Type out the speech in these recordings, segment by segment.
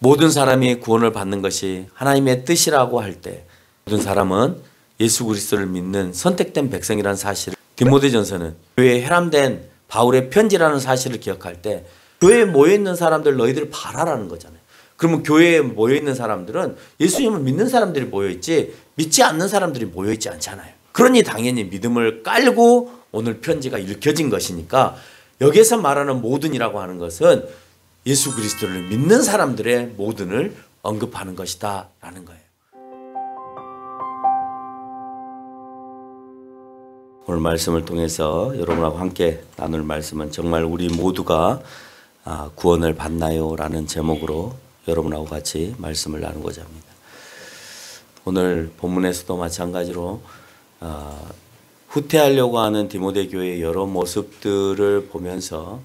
모든 사람이 구원을 받는 것이 하나님의 뜻이라고 할 때 모든 사람은 예수 그리스도를 믿는 선택된 백성이라는 사실을 디모데전서는 교회에 혈함된 바울의 편지라는 사실을 기억할 때 교회에 모여있는 사람들 너희들 바라라는 거잖아요. 그러면 교회에 모여있는 사람들은 예수님을 믿는 사람들이 모여있지 믿지 않는 사람들이 모여있지 않잖아요. 그러니 당연히 믿음을 깔고 오늘 편지가 읽혀진 것이니까 여기에서 말하는 모든이라고 하는 것은 예수 그리스도를 믿는 사람들의 모든을 언급하는 것이다 라는 거예요. 오늘 말씀을 통해서 여러분하고 함께 나눌 말씀은 정말 우리 모두가 구원을 받나요? 라는 제목으로 여러분하고 같이 말씀을 나누고자 합니다. 오늘 본문에서도 마찬가지로 후퇴하려고 하는 디모데 교회의 여러 모습들을 보면서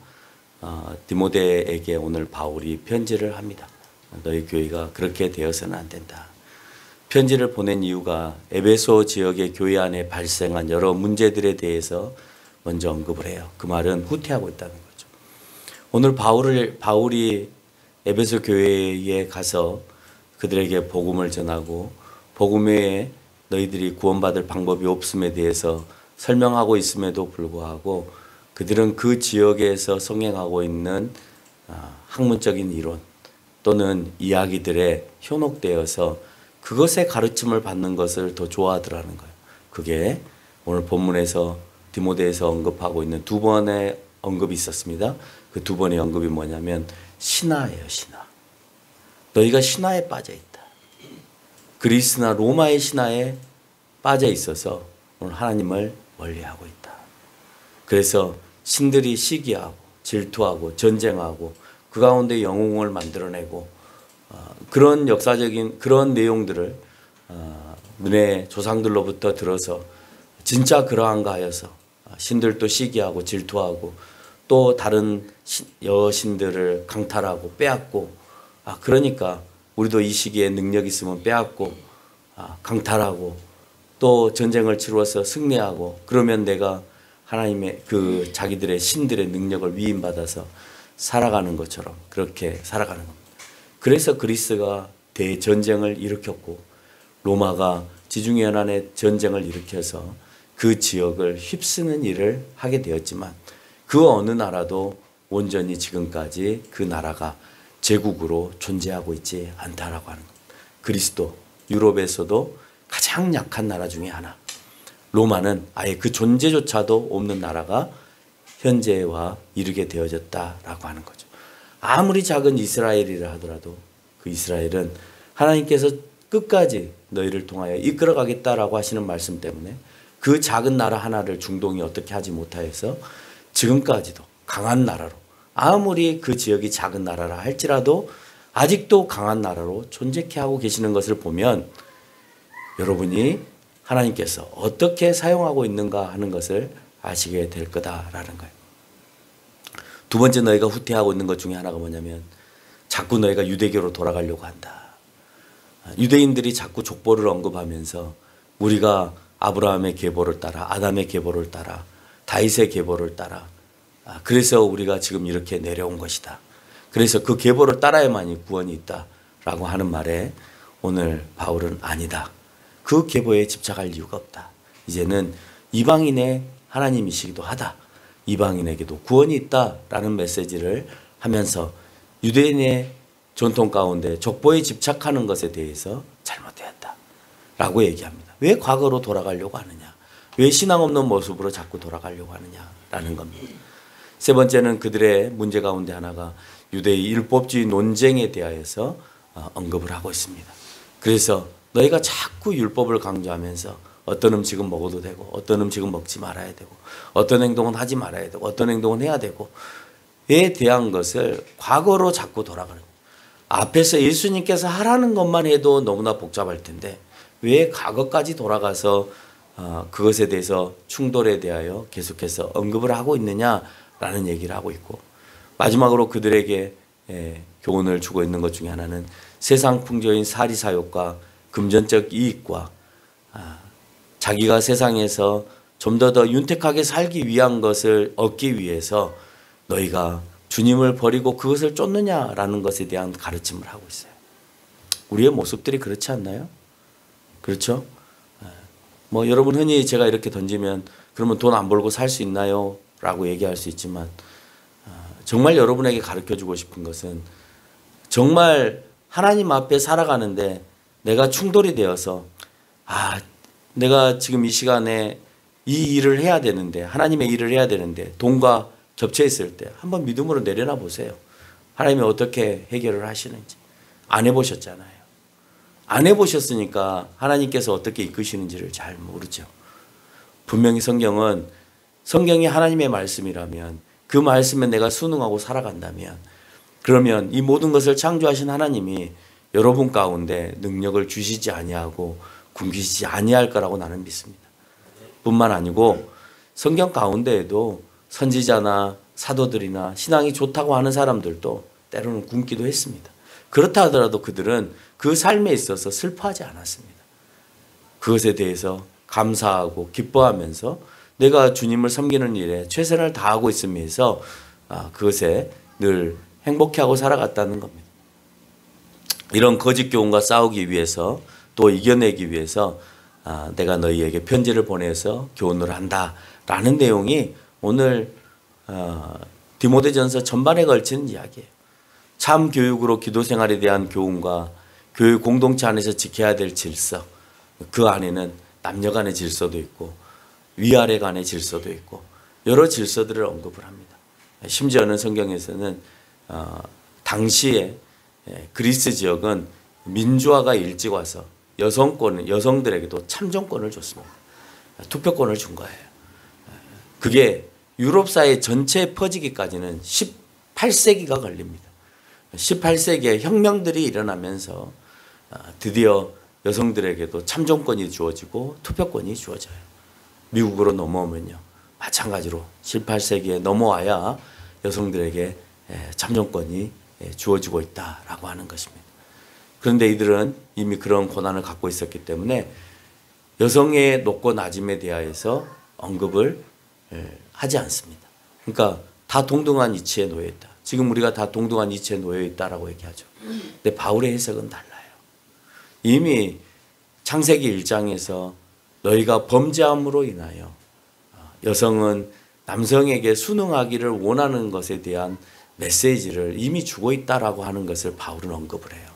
디모데에게 오늘 바울이 편지를 합니다. 너희 교회가 그렇게 되어서는 안 된다. 편지를 보낸 이유가 에베소 지역의 교회 안에 발생한 여러 문제들에 대해서 먼저 언급을 해요. 그 말은 후퇴하고 있다는 거죠. 오늘 바울이 에베소 교회에 가서 그들에게 복음을 전하고 복음 외에 너희들이 구원받을 방법이 없음에 대해서 설명하고 있음에도 불구하고 그들은 그 지역에서 성행하고 있는 학문적인 이론 또는 이야기들에 현혹되어서 그것의 가르침을 받는 것을 더 좋아하더라는 거예요. 그게 오늘 본문에서 디모데에서 언급하고 있는 두 번의 언급이 있었습니다. 그 두 번의 언급이 뭐냐면 신화예요. 신화. 너희가 신화에 빠져 있다. 그리스나 로마의 신화에 빠져 있어서 오늘 하나님을 멀리하고 있다. 그래서 신들이 시기하고 질투하고 전쟁하고 그 가운데 영웅을 만들어내고 그런 역사적인 그런 내용들을 너네 조상들로부터 들어서 진짜 그러한가 하여서 신들도 시기하고 질투하고 또 다른 여신들을 강탈하고 빼앗고 그러니까 우리도 이 시기에 능력 있으면 빼앗고 강탈하고 또 전쟁을 치루어서 승리하고 그러면 내가 하나님의 그 자기들의 신들의 능력을 위임받아서 살아가는 것처럼 그렇게 살아가는 겁니다. 그래서 그리스가 대전쟁을 일으켰고 로마가 지중해연안의 전쟁을 일으켜서 그 지역을 휩쓰는 일을 하게 되었지만 그 어느 나라도 온전히 지금까지 그 나라가 제국으로 존재하고 있지 않다라고 하는 겁니다. 그리스도 유럽에서도 가장 약한 나라 중에 하나. 로마는 아예 그 존재조차도 없는 나라가 현재와 이르게 되어졌다라고 하는 거죠. 아무리 작은 이스라엘이라 하더라도 그 이스라엘은 하나님께서 끝까지 너희를 통하여 이끌어가겠다라고 하시는 말씀 때문에 그 작은 나라 하나를 중동이 어떻게 하지 못하여서 지금까지도 강한 나라로 아무리 그 지역이 작은 나라라 할지라도 아직도 강한 나라로 존재케 하고 계시는 것을 보면 여러분이 하나님께서 어떻게 사용하고 있는가 하는 것을 아시게 될 거다라는 거예요. 두 번째 너희가 후퇴하고 있는 것 중에 하나가 뭐냐면 자꾸 너희가 유대교로 돌아가려고 한다. 유대인들이 자꾸 족보를 언급하면서 우리가 아브라함의 계보를 따라 아담의 계보를 따라 다윗의 계보를 따라 그래서 우리가 지금 이렇게 내려온 것이다. 그래서 그 계보를 따라야만이 구원이 있다라고 하는 말에 오늘 바울은 아니다. 그 계보에 집착할 이유가 없다. 이제는 이방인의 하나님이시기도 하다. 이방인에게도 구원이 있다라는 메시지를 하면서 유대인의 전통 가운데 족보에 집착하는 것에 대해서 잘못되었다라고 얘기합니다. 왜 과거로 돌아가려고 하느냐? 왜 신앙 없는 모습으로 자꾸 돌아가려고 하느냐라는 겁니다. 세 번째는 그들의 문제 가운데 하나가 유대의 율법주의 논쟁에 대하여서 언급을 하고 있습니다. 그래서 너희가 자꾸 율법을 강조하면서 어떤 음식은 먹어도 되고 어떤 음식은 먹지 말아야 되고 어떤 행동은 하지 말아야 되고 어떤 행동은 해야 되고 에 대한 것을 과거로 자꾸 돌아가는 거예요. 앞에서 예수님께서 하라는 것만 해도 너무나 복잡할 텐데 왜 과거까지 돌아가서 그것에 대해서 충돌에 대하여 계속해서 언급을 하고 있느냐라는 얘기를 하고 있고 마지막으로 그들에게 교훈을 주고 있는 것 중에 하나는 세상 풍조인 사리사욕과 금전적 이익과 자기가 세상에서 좀 더 윤택하게 살기 위한 것을 얻기 위해서 너희가 주님을 버리고 그것을 쫓느냐라는 것에 대한 가르침을 하고 있어요. 우리의 모습들이 그렇지 않나요? 그렇죠? 뭐 여러분 흔히 제가 이렇게 던지면 그러면 돈 안 벌고 살 수 있나요? 라고 얘기할 수 있지만 정말 여러분에게 가르쳐주고 싶은 것은 정말 하나님 앞에 살아가는데 내가 충돌이 되어서 내가 지금 이 시간에 이 일을 해야 되는데 하나님의 일을 해야 되는데 돈과 겹쳐 있을 때 한번 믿음으로 내려놔 보세요. 하나님이 어떻게 해결을 하시는지. 안 해보셨잖아요. 안 해보셨으니까 하나님께서 어떻게 이끄시는지를 잘 모르죠. 분명히 성경이 하나님의 말씀이라면 그 말씀에 내가 순응하고 살아간다면 그러면 이 모든 것을 창조하신 하나님이 여러분 가운데 능력을 주시지 아니하고 굶기시지 아니할 거라고 나는 믿습니다. 뿐만 아니고 성경 가운데에도 선지자나 사도들이나 신앙이 좋다고 하는 사람들도 때로는 굶기도 했습니다. 그렇다 하더라도 그들은 그 삶에 있어서 슬퍼하지 않았습니다. 그것에 대해서 감사하고 기뻐하면서 내가 주님을 섬기는 일에 최선을 다하고 있으면서 그것에 늘 행복해하고 살아갔다는 겁니다. 이런 거짓 교훈과 싸우기 위해서 또 이겨내기 위해서 내가 너희에게 편지를 보내서 교훈을 한다라는 내용이 오늘 디모데전서 전반에 걸치는 이야기예요. 참 교육으로 기도 생활에 대한 교훈과 교육 공동체 안에서 지켜야 될 질서, 그 안에는 남녀 간의 질서도 있고 위아래 간의 질서도 있고 여러 질서들을 언급을 합니다. 심지어는 성경에서는 당시에 그리스 지역은 민주화가 일찍 와서 여성들에게도 참정권을 줬습니다. 투표권을 준 거예요. 그게 유럽 사회 전체에 퍼지기까지는 18세기가 걸립니다. 18세기에 혁명들이 일어나면서 드디어 여성들에게도 참정권이 주어지고 투표권이 주어져요. 미국으로 넘어오면요. 마찬가지로 18세기에 넘어와야 여성들에게 참정권이 주어지고 있다라고 하는 것입니다. 그런데 이들은 이미 그런 고난을 갖고 있었기 때문에 여성의 높고 낮음에 대하여서 언급을 하지 않습니다. 그러니까 다 동등한 이치에 놓여 있다. 지금 우리가 다 동등한 이치에 놓여 있다라고 얘기하죠. 근데 바울의 해석은 달라요. 이미 창세기 1장에서 너희가 범죄함으로 인하여 여성은 남성에게 순응하기를 원하는 것에 대한 메시지를 이미 주고 있다라고 하는 것을 바울은 언급을 해요.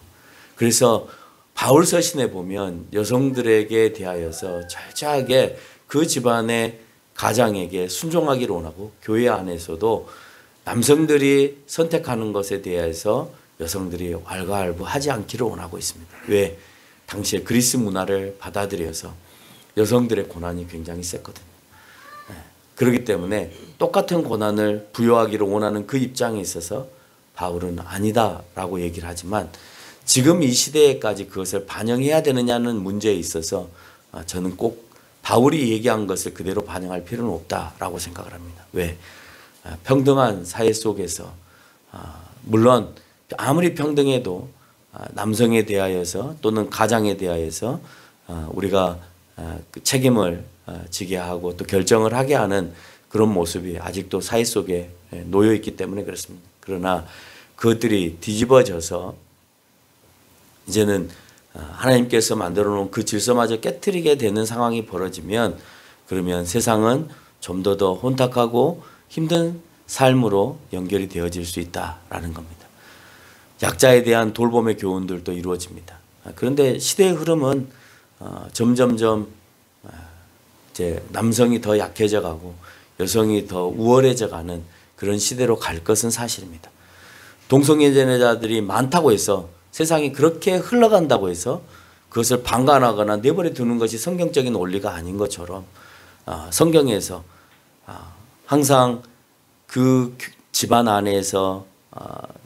그래서 바울 서신에 보면 여성들에게 대하여서 철저하게 그 집안의 가장에게 순종하기를 원하고 교회 안에서도 남성들이 선택하는 것에 대해서 여성들이 왈가왈부하지 않기를 원하고 있습니다. 왜? 당시에 그리스 문화를 받아들여서 여성들의 고난이 굉장히 셌거든요. 그렇기 때문에 똑같은 고난을 부여하기를 원하는 그 입장에 있어서 바울은 아니다라고 얘기를 하지만 지금 이 시대에까지 그것을 반영해야 되느냐는 문제에 있어서 저는 꼭 바울이 얘기한 것을 그대로 반영할 필요는 없다라고 생각을 합니다. 왜? 평등한 사회 속에서 물론 아무리 평등해도 남성에 대하여서 또는 가장에 대하여서 우리가 책임을 지게 하고 또 결정을 하게 하는 그런 모습이 아직도 사회 속에 놓여 있기 때문에 그렇습니다. 그러나 그것들이 뒤집어져서 이제는 하나님께서 만들어 놓은 그 질서마저 깨트리게 되는 상황이 벌어지면 그러면 세상은 좀 더 혼탁하고 힘든 삶으로 연결이 되어질 수 있다라는 겁니다. 약자에 대한 돌봄의 교훈들도 이루어집니다. 그런데 시대의 흐름은 점점점 이제 남성이 더 약해져 가고 여성이 더 우월해져 가는 그런 시대로 갈 것은 사실입니다. 동성애자들이 많다고 해서 세상이 그렇게 흘러간다고 해서 그것을 방관하거나 내버려 두는 것이 성경적인 원리가 아닌 것처럼 성경에서 항상 그 집안 안에서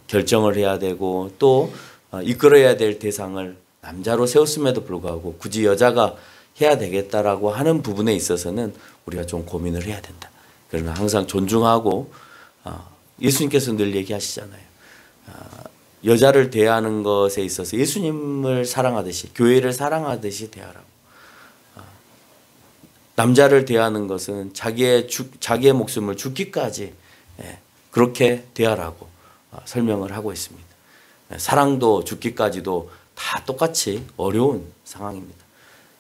결정을 해야 되고 또 이끌어야 될 대상을 남자로 세웠음에도 불구하고 굳이 여자가 해야 되겠다라고 하는 부분에 있어서는 우리가 좀 고민을 해야 된다. 그러나 항상 존중하고 예수님께서 늘 얘기하시잖아요. 여자를 대하는 것에 있어서 예수님을 사랑하듯이 교회를 사랑하듯이 대하라고. 남자를 대하는 것은 자기의 목숨을 죽기까지 그렇게 대하라고 설명을 하고 있습니다. 사랑도 죽기까지도 다 똑같이 어려운 상황입니다.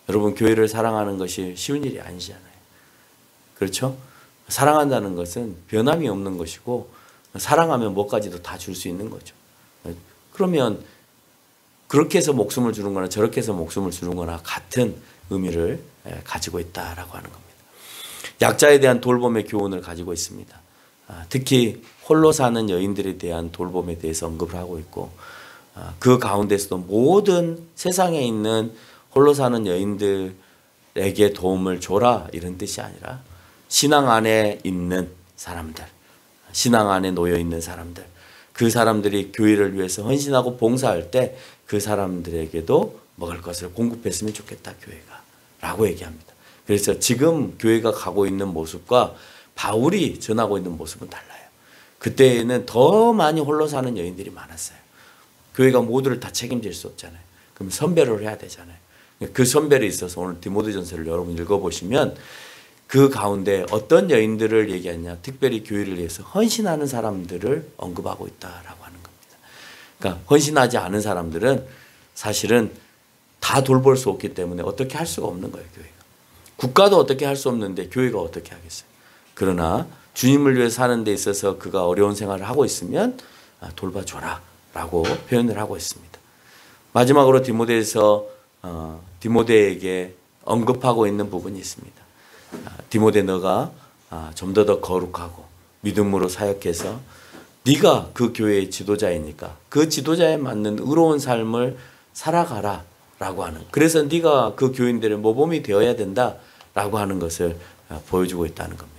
여러분, 교회를 사랑하는 것이 쉬운 일이 아니잖아요. 그렇죠? 사랑한다는 것은 변함이 없는 것이고 사랑하면 뭐까지도 다 줄 수 있는 거죠. 그러면 그렇게 해서 목숨을 주는 거나 저렇게 해서 목숨을 주는 거나 같은 의미를 가지고 있다라고 하는 겁니다. 약자에 대한 돌봄의 교훈을 가지고 있습니다. 특히 홀로 사는 여인들에 대한 돌봄에 대해서 언급을 하고 있고, 그 가운데서도 모든 세상에 있는 홀로 사는 여인들에게 도움을 줘라 이런 뜻이 아니라 신앙 안에 있는 사람들, 신앙 안에 놓여 있는 사람들, 그 사람들이 교회를 위해서 헌신하고 봉사할 때 그 사람들에게도 먹을 것을 공급했으면 좋겠다, 교회가 라고 얘기합니다. 그래서 지금 교회가 가고 있는 모습과 바울이 전하고 있는 모습은 달라요. 그때에는 더 많이 홀로 사는 여인들이 많았어요. 교회가 모두를 다 책임질 수 없잖아요. 그럼 선별을 해야 되잖아요. 그 선별에 있어서 오늘 디모데전서를 여러분 읽어보시면 그 가운데 어떤 여인들을 얘기하냐, 특별히 교회를 위해서 헌신하는 사람들을 언급하고 있다라고 하는 겁니다. 그러니까 헌신하지 않은 사람들은 사실은 다 돌볼 수 없기 때문에 어떻게 할 수가 없는 거예요, 교회가. 국가도 어떻게 할 수 없는데 교회가 어떻게 하겠어요. 그러나 주님을 위해 사는 데 있어서 그가 어려운 생활을 하고 있으면 돌봐줘라 라고 표현을 하고 있습니다. 마지막으로 디모데에서 디모데에게 언급하고 있는 부분이 있습니다. 디모데, 너가 좀 더 거룩하고 믿음으로 사역해서 네가 그 교회의 지도자이니까 그 지도자에 맞는 의로운 삶을 살아가라 라고 하는, 그래서 네가 그 교인들의 모범이 되어야 된다 라고 하는 것을 보여주고 있다는 겁니다.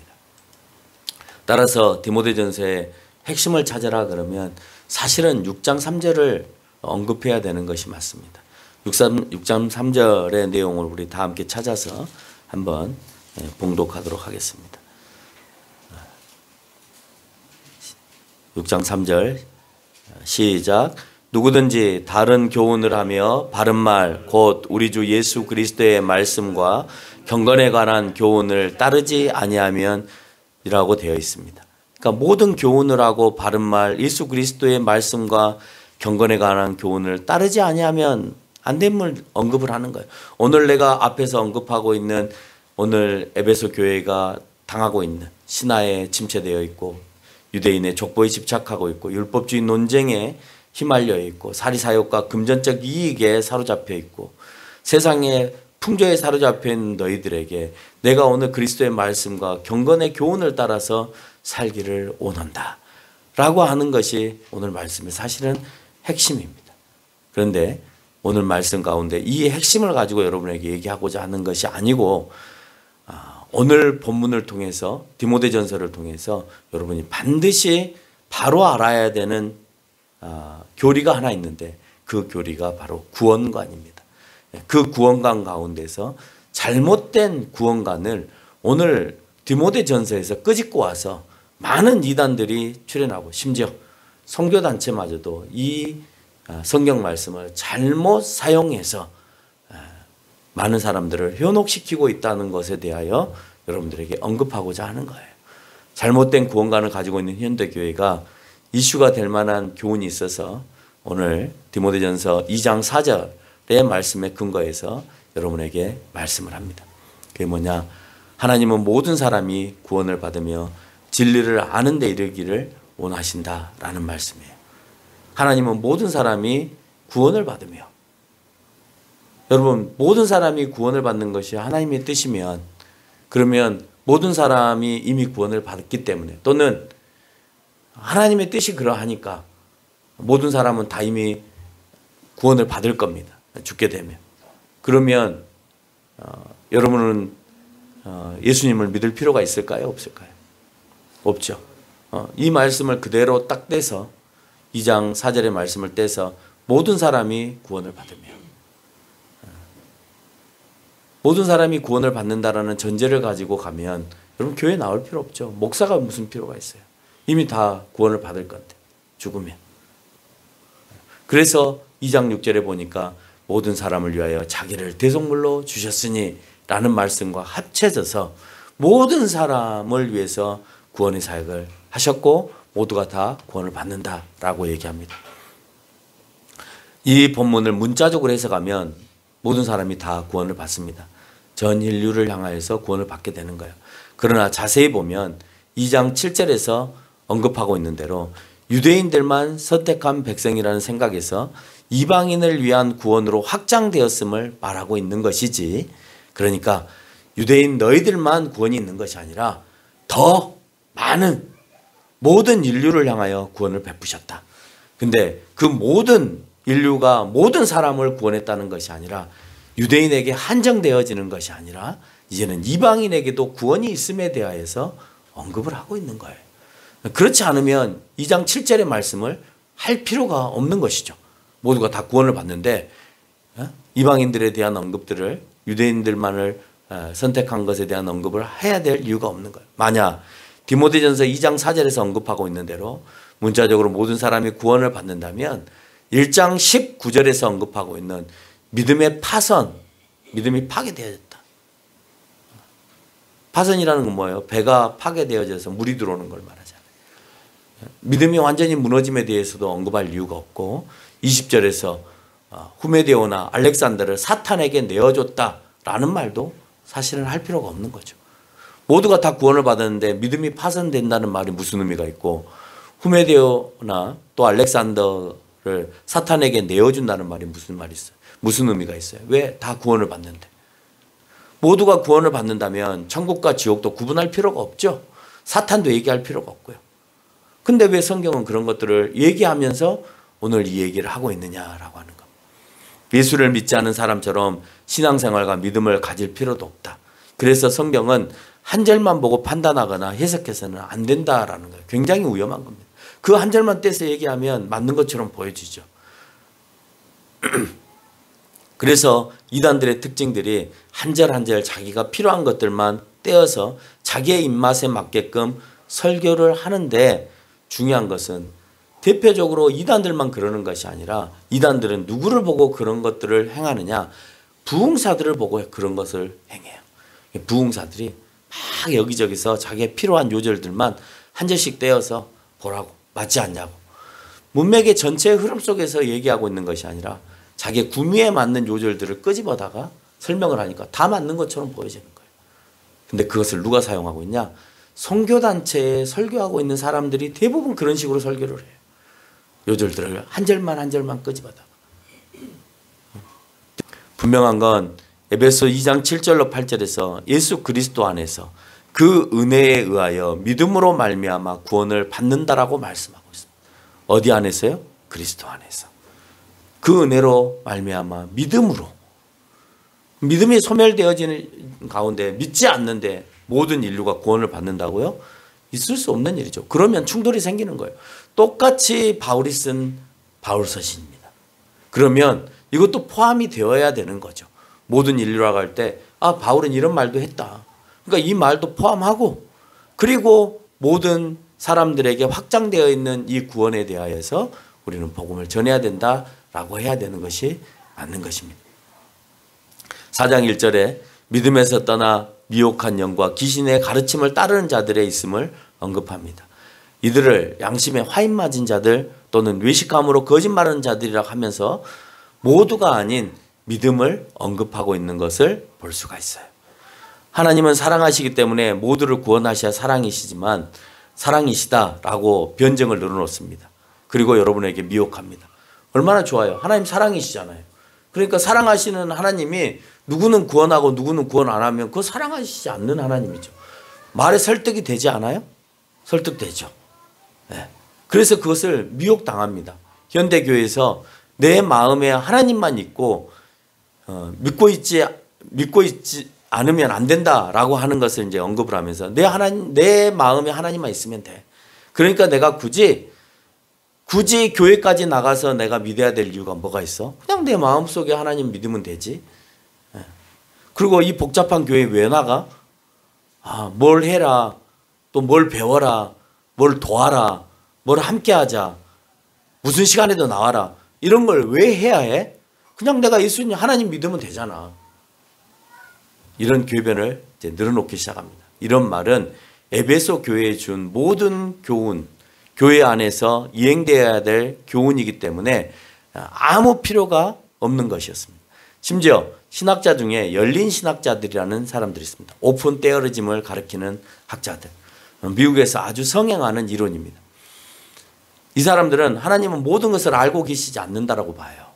따라서 디모데전서의 핵심을 찾아라 그러면 사실은 6장 3절을 언급해야 되는 것이 맞습니다. 6장 3절의 내용을 우리 다 함께 찾아서 한번 봉독하도록 하겠습니다. 6장 3절 시작. 누구든지 다른 교훈을 하며 바른 말 곧 우리 주 예수 그리스도의 말씀과 경건에 관한 교훈을 따르지 아니하면 이라고 되어 있습니다. 그러니까 모든 교훈을 하고 바른 말, 예수 그리스도의 말씀과 경건에 관한 교훈을 따르지 아니하면 안 됨을 언급을 하는 거예요. 오늘 내가 앞에서 언급하고 있는 오늘 에베소 교회가 당하고 있는 신화에 침체되어 있고 유대인의 족보에 집착하고 있고 율법주의 논쟁에 휘말려 있고 사리사욕과 금전적 이익에 사로잡혀 있고 세상의 풍조에 사로잡혀 있는 너희들에게 내가 오늘 그리스도의 말씀과 경건의 교훈을 따라서 살기를 원한다 라고 하는 것이 오늘 말씀의 사실은 핵심입니다. 그런데 오늘 말씀 가운데 이 핵심을 가지고 여러분에게 얘기하고자 하는 것이 아니고 오늘 본문을 통해서 디모데전서를 통해서 여러분이 반드시 바로 알아야 되는 교리가 하나 있는데 그 교리가 바로 구원관입니다. 그 구원관 가운데서 잘못된 구원관을 오늘 디모데전서에서 끄집고 와서 많은 이단들이 출현하고 심지어 선교단체마저도 이 성경 말씀을 잘못 사용해서 많은 사람들을 현혹시키고 있다는 것에 대하여 여러분들에게 언급하고자 하는 거예요. 잘못된 구원관을 가지고 있는 현대교회가 이슈가 될 만한 교훈이 있어서 오늘 디모데전서 2장 4절의 말씀에 근거해서 여러분에게 말씀을 합니다. 그게 뭐냐? 하나님은 모든 사람이 구원을 받으며 진리를 아는 데 이르기를 원하신다라는 말씀이에요. 하나님은 모든 사람이 구원을 받으며, 여러분 모든 사람이 구원을 받는 것이 하나님의 뜻이면 그러면 모든 사람이 이미 구원을 받았기 때문에 또는 하나님의 뜻이 그러하니까 모든 사람은 다 이미 구원을 받을 겁니다. 죽게 되면. 그러면 여러분은 예수님을 믿을 필요가 있을까요? 없을까요? 없죠. 이 말씀을 그대로 딱 떼서 2장 4절의 말씀을 떼서 모든 사람이 구원을 받으며 모든 사람이 구원을 받는다라는 전제를 가지고 가면 여러분 교회 나올 필요 없죠. 목사가 무슨 필요가 있어요. 이미 다 구원을 받을 건데 죽으면. 그래서 2장 6절에 보니까 모든 사람을 위하여 자기를 대속물로 주셨으니 라는 말씀과 합쳐져서 모든 사람을 위해서 구원의 사역을 하셨고 모두가 다 구원을 받는다라고 얘기합니다. 이 본문을 문자적으로 해석하면 모든 사람이 다 구원을 받습니다. 전 인류를 향하여서 구원을 받게 되는 거예요. 그러나 자세히 보면 2장 7절에서 언급하고 있는 대로 유대인들만 선택한 백성이라는 생각에서 이방인을 위한 구원으로 확장되었음을 말하고 있는 것이지, 그러니까 유대인 너희들만 구원이 있는 것이 아니라 더 많은 모든 인류를 향하여 구원을 베푸셨다. 근데 그 모든 인류가 모든 사람을 구원했다는 것이 아니라 유대인에게 한정되어지는 것이 아니라 이제는 이방인에게도 구원이 있음에 대하여서 언급을 하고 있는 거예요. 그렇지 않으면 2장 7절의 말씀을 할 필요가 없는 것이죠. 모두가 다 구원을 받는데 이방인들에 대한 언급들을 유대인들만을 선택한 것에 대한 언급을 해야 될 이유가 없는 거예요. 만약 디모데전서 2장 4절에서 언급하고 있는 대로 문자적으로 모든 사람이 구원을 받는다면 1장 19절에서 언급하고 있는 믿음의 파선, 믿음이 파괴되어졌다. 파선이라는 건 뭐예요? 배가 파괴되어져서 물이 들어오는 걸 말하잖아요. 믿음이 완전히 무너짐에 대해서도 언급할 이유가 없고 20절에서 후메데오나 알렉산더를 사탄에게 내어줬다라는 말도 사실은 할 필요가 없는 거죠. 모두가 다 구원을 받았는데 믿음이 파손된다는 말이 무슨 의미가 있고 후메데오나 또 알렉산더를 사탄에게 내어준다는 말이 무슨 말이 있어요? 무슨 의미가 있어요? 왜 다 구원을 받는데? 모두가 구원을 받는다면 천국과 지옥도 구분할 필요가 없죠. 사탄도 얘기할 필요가 없고요. 근데 왜 성경은 그런 것들을 얘기하면서 오늘 이 얘기를 하고 있느냐라고 하는 겁니다. 예수를 믿지 않은 사람처럼 신앙생활과 믿음을 가질 필요도 없다. 그래서 성경은 한 절만 보고 판단하거나 해석해서는 안 된다라는 거예요. 굉장히 위험한 겁니다. 그 한 절만 떼서 얘기하면 맞는 것처럼 보여지죠. 그래서 이단들의 특징들이 한 절 한 절 자기가 필요한 것들만 떼어서 자기의 입맛에 맞게끔 설교를 하는데, 중요한 것은 대표적으로 이단들만 그러는 것이 아니라 이단들은 누구를 보고 그런 것들을 행하느냐? 부흥사들을 보고 그런 것을 행해요. 부흥사들이 막 여기저기서 자기의 필요한 요절들만 한 절씩 떼어서 보라고, 맞지 않냐고. 문맥의 전체 흐름 속에서 얘기하고 있는 것이 아니라 자기 구미에 맞는 요절들을 끄집어다가 설명을 하니까 다 맞는 것처럼 보여지는 거예요. 근데 그것을 누가 사용하고 있냐? 선교단체에 설교하고 있는 사람들이 대부분 그런 식으로 설교를 해요. 요절들을 한 절만 한 절만 끄집어다가. 분명한 건 에베소 2장 7절로 8절에서 예수 그리스도 안에서 그 은혜에 의하여 믿음으로 말미암아 구원을 받는다라고 말씀하고 있습니다. 어디 안에서요? 그리스도 안에서. 그 은혜로 말미암아 믿음으로. 믿음이 소멸되어지는 가운데 믿지 않는데 모든 인류가 구원을 받는다고요? 있을 수 없는 일이죠. 그러면 충돌이 생기는 거예요. 똑같이 바울이 쓴 바울서신입니다. 그러면 이것도 포함이 되어야 되는 거죠. 모든 인류라고 할 때 바울은 이런 말도 했다. 그러니까 이 말도 포함하고, 그리고 모든 사람들에게 확장되어 있는 이 구원에 대하여서 우리는 복음을 전해야 된다라고 해야 되는 것이 맞는 것입니다. 4장 1절에 믿음에서 떠나 미혹한 영과 귀신의 가르침을 따르는 자들의 있음을 언급합니다. 이들을 양심에 화인 맞은 자들 또는 외식감으로 거짓말하는 자들이라고 하면서 모두가 아닌 믿음을 언급하고 있는 것을 볼 수가 있어요. 하나님은 사랑하시기 때문에 모두를 구원하셔야 사랑이시다라고 변증을 늘어놓습니다. 그리고 여러분에게 미혹합니다. 얼마나 좋아요. 하나님 사랑이시잖아요. 그러니까 사랑하시는 하나님이 누구는 구원하고 누구는 구원 안 하면 그거 사랑하시지 않는 하나님이죠. 말에 설득이 되지 않아요? 설득되죠. 네. 그래서 그것을 미혹당합니다. 현대교회에서 내 마음에 하나님만 있고 믿고 있지 않으면 안 된다라고 하는 것을 이제 언급을 하면서 내 마음에 하나님만 있으면 돼. 그러니까 내가 굳이 교회까지 나가서 내가 믿어야 될 이유가 뭐가 있어? 그냥 내 마음속에 하나님 믿으면 되지. 그리고 이 복잡한 교회 왜 나가? 뭘 해라, 또 뭘 배워라, 뭘 도와라, 뭘 함께 하자, 무슨 시간에도 나와라, 이런 걸 왜 해야 해? 그냥 내가 예수님 하나님 믿으면 되잖아. 이런 교변을 이제 늘어놓기 시작합니다. 이런 말은 에베소 교회에 준 모든 교훈, 교회 안에서 이행되어야 될 교훈이기 때문에 아무 필요가 없는 것이었습니다. 심지어 신학자 중에 열린 신학자들이라는 사람들이 있습니다. 오픈 테어리즘을 가리키는 학자들. 미국에서 아주 성행하는 이론입니다. 이 사람들은 하나님은 모든 것을 알고 계시지 않는다라고 봐요.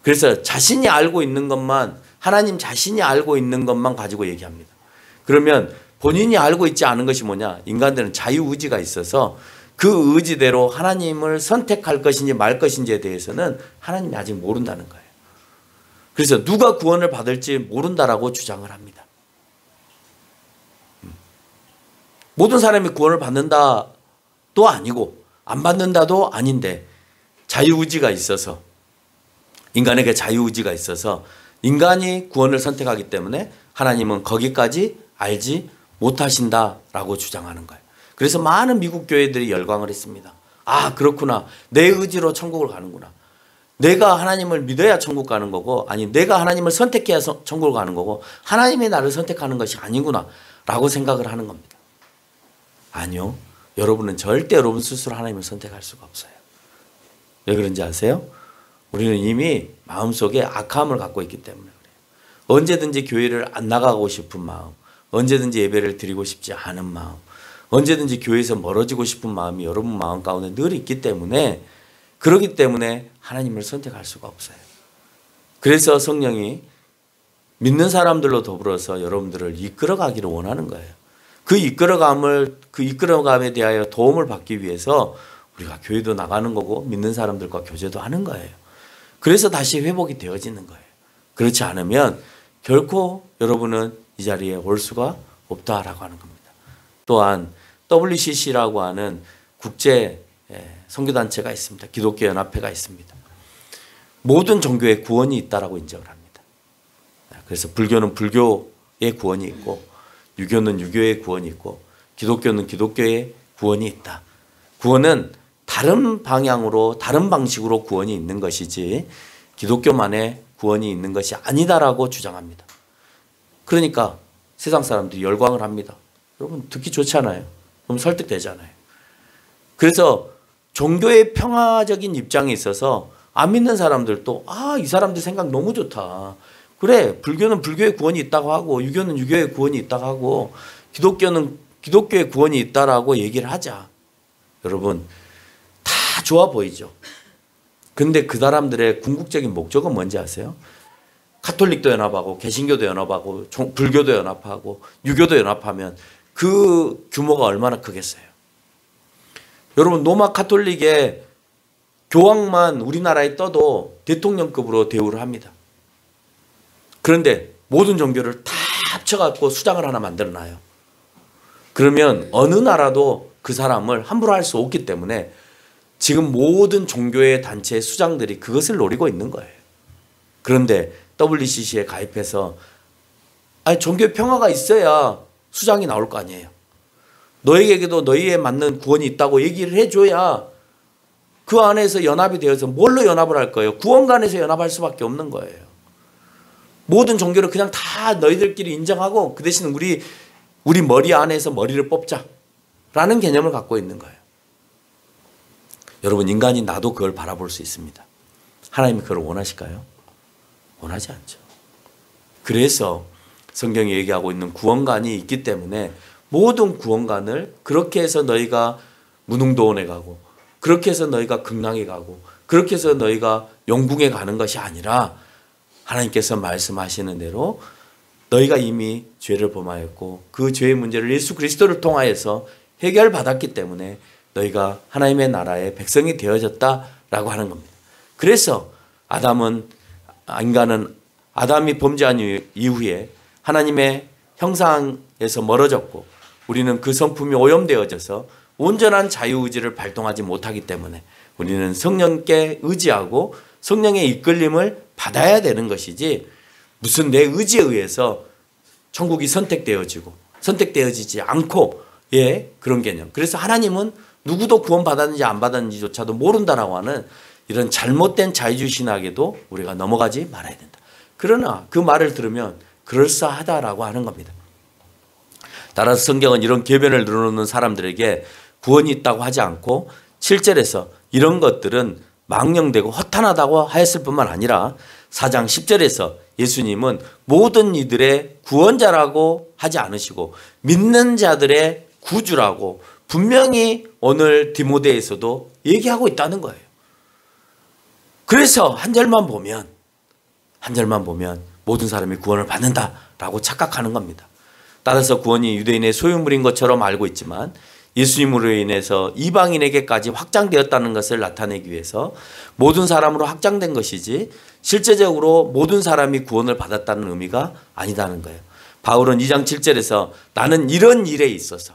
그래서 자신이 알고 있는 것만, 하나님 자신이 알고 있는 것만 가지고 얘기합니다. 그러면 본인이 알고 있지 않은 것이 뭐냐? 인간들은 자유의지가 있어서 그 의지대로 하나님을 선택할 것인지 말 것인지에 대해서는 하나님이 아직 모른다는 거예요. 그래서 누가 구원을 받을지 모른다라고 주장을 합니다. 모든 사람이 구원을 받는다도 아니고 안 받는다도 아닌데 자유의지가 있어서, 인간에게 자유의지가 있어서 인간이 구원을 선택하기 때문에 하나님은 거기까지 알지 못하신다라고 주장하는 거예요. 그래서 많은 미국 교회들이 열광을 했습니다. 아, 그렇구나. 내 의지로 천국을 가는구나. 내가 하나님을 믿어야 천국 가는 거고, 아니 내가 하나님을 선택해야 천국을 가는 거고, 하나님이 나를 선택하는 것이 아니구나 라고 생각을 하는 겁니다. 아니요. 여러분은 절대 여러분 스스로 하나님을 선택할 수가 없어요. 왜 그런지 아세요? 우리는 이미 마음속에 악함을 갖고 있기 때문에 그래요. 언제든지 교회를 안 나가고 싶은 마음, 언제든지 예배를 드리고 싶지 않은 마음, 언제든지 교회에서 멀어지고 싶은 마음이 여러분 마음 가운데 늘 있기 때문에, 그렇기 때문에 하나님을 선택할 수가 없어요. 그래서 성령이 믿는 사람들로 더불어서 여러분들을 이끌어가기를 원하는 거예요. 그 이끌어감에 대하여 도움을 받기 위해서 우리가 교회도 나가는 거고 믿는 사람들과 교제도 하는 거예요. 그래서 다시 회복이 되어지는 거예요. 그렇지 않으면 결코 여러분은 이 자리에 올 수가 없다라고 하는 겁니다. 또한 WCC라고 하는 국제 선교단체가 있습니다. 기독교 연합회가 있습니다. 모든 종교에 구원이 있다라고 인정을 합니다. 그래서 불교는 불교의 구원이 있고, 유교는 유교의 구원이 있고, 기독교는 기독교의 구원이 있다. 구원은 다른 방향으로, 다른 방식으로 구원이 있는 것이지 기독교만의 구원이 있는 것이 아니다라고 주장합니다. 그러니까 세상 사람들이 열광을 합니다. 여러분 듣기 좋잖아요. 그럼 설득되잖아요. 그래서 종교의 평화적인 입장에 있어서 안 믿는 사람들도 이 사람들 생각 너무 좋다. 그래, 불교는 불교의 구원이 있다고 하고, 유교는 유교의 구원이 있다고 하고, 기독교는 기독교의 구원이 있다라고 얘기를 하자. 여러분 다 좋아 보이죠. 근데 그 사람들의 궁극적인 목적은 뭔지 아세요? 가톨릭도 연합하고 개신교도 연합하고 불교도 연합하고 유교도 연합하면 그 규모가 얼마나 크겠어요. 여러분 로마 가톨릭의 교황만 우리나라에 떠도 대통령급으로 대우를 합니다. 그런데 모든 종교를 다 합쳐갖고 수장을 하나 만들어놔요. 그러면 어느 나라도 그 사람을 함부로 할 수 없기 때문에 지금 모든 종교의 단체의 수장들이 그것을 노리고 있는 거예요. 그런데 WCC에 가입해서 종교 평화가 있어야 수장이 나올 거 아니에요. 너에게도 너희에 맞는 구원이 있다고 얘기를 해줘야 그 안에서 연합이 되어서 뭘로 연합을 할 거예요? 구원관에서 연합할 수밖에 없는 거예요. 모든 종교를 그냥 다 너희들끼리 인정하고 그 대신 우리 머리 안에서 머리를 뽑자라는 개념을 갖고 있는 거예요. 여러분 인간이 나도 그걸 바라볼 수 있습니다. 하나님이 그걸 원하실까요? 원하지 않죠. 그래서 성경이 얘기하고 있는 구원관이 있기 때문에 모든 구원관을 그렇게 해서 너희가 무능도원에 가고, 그렇게 해서 너희가 극락에 가고, 그렇게 해서 너희가 영궁에 가는 것이 아니라 하나님께서 말씀하시는 대로 너희가 이미 죄를 범하였고 그 죄의 문제를 예수 그리스도를 통하여서 해결받았기 때문에 너희가 하나님의 나라의 백성이 되어졌다라고 하는 겁니다. 그래서 인간은 아담이 범죄한 이후에 하나님의 형상에서 멀어졌고 우리는 그 성품이 오염되어져서 온전한 자유의지를 발동하지 못하기 때문에 우리는 성령께 의지하고 성령의 이끌림을 받아야 되는 것이지 무슨 내 의지에 의해서 천국이 선택되어지지 않고 그런 개념. 그래서 하나님은 누구도 구원받았는지 안 받았는지조차도 모른다라고 하는 이런 잘못된 자유주의 신학에도 우리가 넘어가지 말아야 된다. 그러나 그 말을 들으면 그럴싸하다라고 하는 겁니다. 따라서 성경은 이런 궤변을 늘어놓는 사람들에게 구원이 있다고 하지 않고 7절에서 이런 것들은 망령되고 허탄하다고 하였을 뿐만 아니라 4장 10절에서 예수님은 모든 이들의 구원자라고 하지 않으시고 믿는 자들의 구주라고 분명히 오늘 디모데에서도 얘기하고 있다는 거예요. 그래서 한 절만 보면 모든 사람이 구원을 받는다라고 착각하는 겁니다. 따라서 구원이 유대인의 소유물인 것처럼 알고 있지만 예수님으로 인해서 이방인에게까지 확장되었다는 것을 나타내기 위해서 모든 사람으로 확장된 것이지 실제적으로 모든 사람이 구원을 받았다는 의미가 아니다는 거예요. 바울은 2장 7절에서 나는 이런 일에 있어서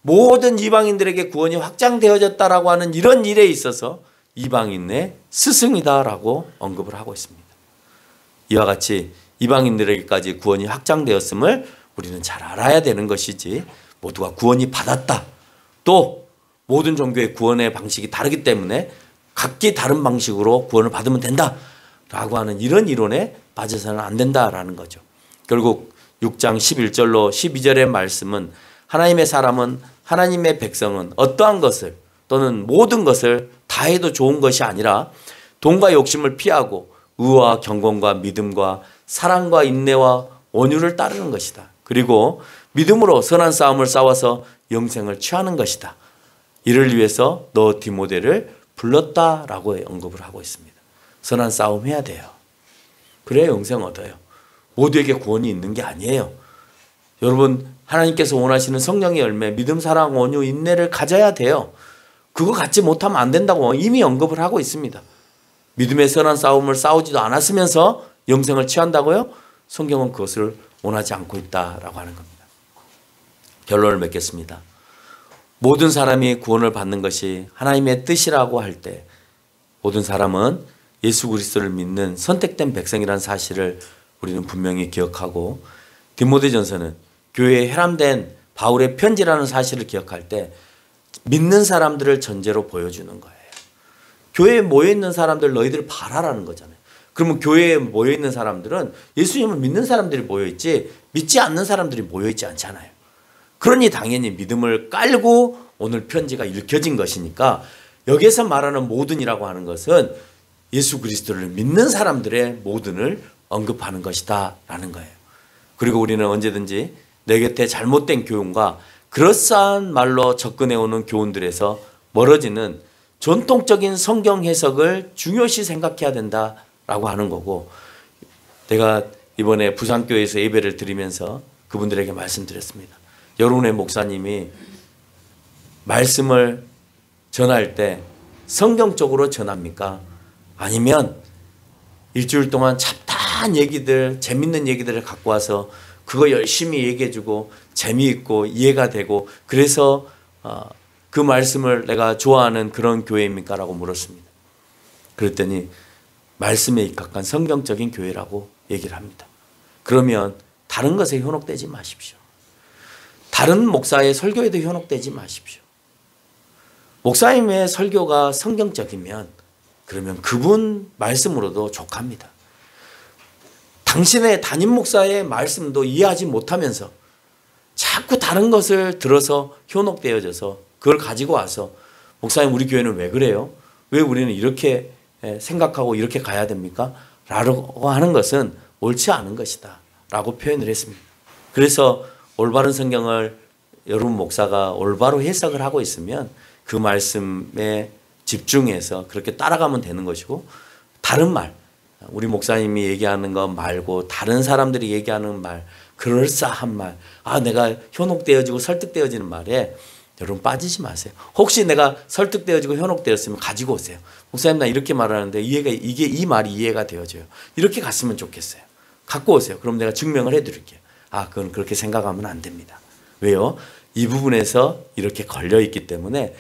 모든 이방인들에게 구원이 확장되어졌다라고 하는 이런 일에 있어서 이방인의 스승이다라고 언급을 하고 있습니다. 이와 같이 이방인들에게까지 구원이 확장되었음을 우리는 잘 알아야 되는 것이지 모두가 구원이 받았다. 또 모든 종교의 구원의 방식이 다르기 때문에 각기 다른 방식으로 구원을 받으면 된다라고 하는 이런 이론에 빠져서는 안 된다라는 거죠. 결국 6장 11절로 12절의 말씀은 하나님의 사람은 하나님의 백성은 어떠한 것을 또는 모든 것을 다 해도 좋은 것이 아니라 돈과 욕심을 피하고 의와 경건과 믿음과 사랑과 인내와 온유를 따르는 것이다. 그리고 믿음으로 선한 싸움을 싸워서 영생을 취하는 것이다. 이를 위해서 너 디모데를 불렀다라고 언급을 하고 있습니다. 선한 싸움 해야 돼요. 그래야 영생 얻어요. 모두에게 구원이 있는 게 아니에요. 여러분 하나님께서 원하시는 성령의 열매 믿음, 사랑, 온유, 인내를 가져야 돼요. 그거 갖지 못하면 안 된다고 이미 언급을 하고 있습니다. 믿음의 선한 싸움을 싸우지도 않았으면서 영생을 취한다고요? 성경은 그것을 원하지 않고 있다라고 하는 겁니다. 결론을 맺겠습니다. 모든 사람이 구원을 받는 것이 하나님의 뜻이라고 할 때 모든 사람은 예수 그리스도를 믿는 선택된 백성이라는 사실을 우리는 분명히 기억하고 디모데전서는 교회에 혈함된 바울의 편지라는 사실을 기억할 때 믿는 사람들을 전제로 보여주는 거예요. 교회에 모여있는 사람들 너희들 봐라라는 거잖아요. 그러면 교회에 모여있는 사람들은 예수님을 믿는 사람들이 모여있지 믿지 않는 사람들이 모여있지 않잖아요. 그러니 당연히 믿음을 깔고 오늘 편지가 읽혀진 것이니까 여기에서 말하는 모든이라고 하는 것은 예수 그리스도를 믿는 사람들의 모든을 언급하는 것이다 라는 거예요. 그리고 우리는 언제든지 내 곁에 잘못된 교훈과 그럴싸한 말로 접근해오는 교훈들에서 멀어지는 전통적인 성경 해석을 중요시 생각해야 된다라고 하는 거고, 내가 이번에 부산교회에서 예배를 드리면서 그분들에게 말씀드렸습니다. 여론의 목사님이 말씀을 전할 때 성경적으로 전합니까? 아니면 일주일 동안 잡다한 얘기들, 재밌는 얘기들을 갖고 와서 그거 열심히 얘기해주고 재미있고 이해가 되고 그래서 그 말씀을 내가 좋아하는 그런 교회입니까? 라고 물었습니다. 그랬더니 말씀에 입각한 성경적인 교회라고 얘기를 합니다. 그러면 다른 것에 현혹되지 마십시오. 다른 목사의 설교에도 현혹되지 마십시오. 목사님의 설교가 성경적이면 그러면 그분 말씀으로도 족합니다. 당신의 담임 목사의 말씀도 이해하지 못하면서 자꾸 다른 것을 들어서 현혹되어져서 그걸 가지고 와서 목사님 우리 교회는 왜 그래요? 왜 우리는 이렇게 생각하고 이렇게 가야 됩니까? 라고 하는 것은 옳지 않은 것이다 라고 표현을 했습니다. 그래서 올바른 성경을 여러분 목사가 올바로 해석을 하고 있으면 그 말씀에 집중해서 그렇게 따라가면 되는 것이고, 다른 말, 우리 목사님이 얘기하는 것 말고 다른 사람들이 얘기하는 말, 그럴싸한 말, 내가 현혹되어지고 설득되어지는 말에 여러분 빠지지 마세요. 혹시 내가 설득되어지고 현혹되었으면 가지고 오세요. 목사님 나 이렇게 말하는데 이 말이 이해가 되어져요. 이렇게 갔으면 좋겠어요. 갖고 오세요. 그럼 내가 증명을 해드릴게요. 그건 그렇게 생각하면 안 됩니다. 왜요? 이 부분에서 이렇게 걸려있기 때문에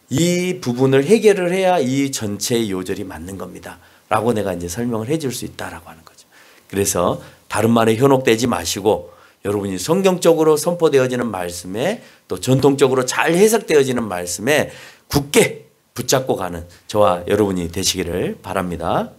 이 부분을 해결을 해야 이 전체의 요절이 맞는 겁니다. 라고 내가 이제 설명을 해줄 수 있다라고 하는 거죠. 그래서 다른 말에 현혹되지 마시고 여러분이 성경적으로 선포되어지는 말씀에 또 전통적으로 잘 해석되어지는 말씀에 굳게 붙잡고 가는 저와 여러분이 되시기를 바랍니다.